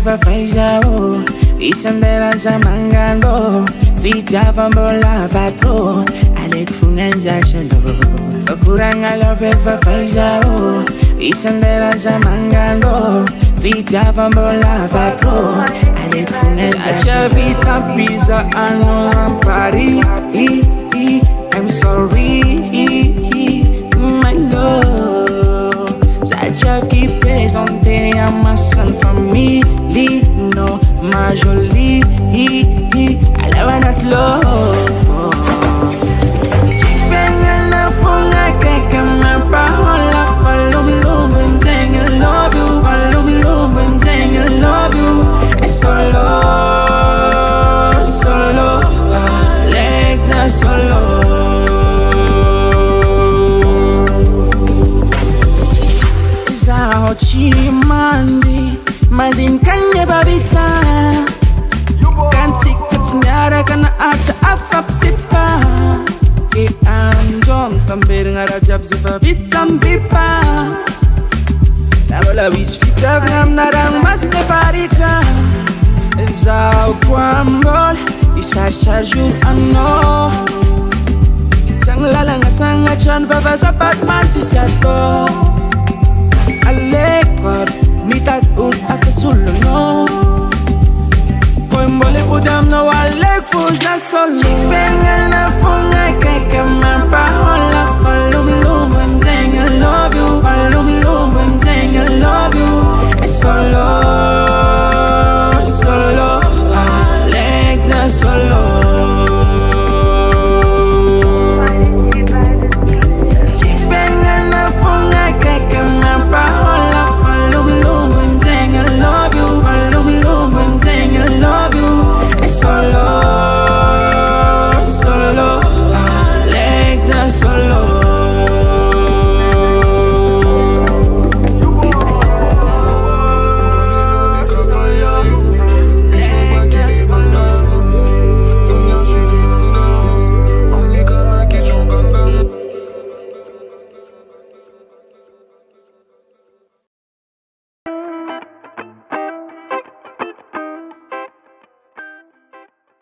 vefa faizao isandela zamangando fitiavambola vatro alek funganjashalo kuranga la vefa faizao isandela zamangando fitiavambola vatro alek funganjashalo vita pisa ano ampari I'm sorry my love such a keep présenter à ma seule famille no ma jolie I love not love Chifengana funga kaka ma pahola palum lum I love you palum lum I love you solo legs solo Chimandi Madin kanye babita Kanti katinyara kana ata afapsipa Ke anjong tambir ngarajab zipa vitam bipa Nabola wis fita vnam narang mas me parita Zao kwambol isa shaju ano Sang lalanga sanga chan vava sapat manchi siato Alekot, mitat ud akasulo no Koimbole budam no alek fuza solo Chifenga na funga kaka mapa hola Palum lum I love you Palum lum I love you Solo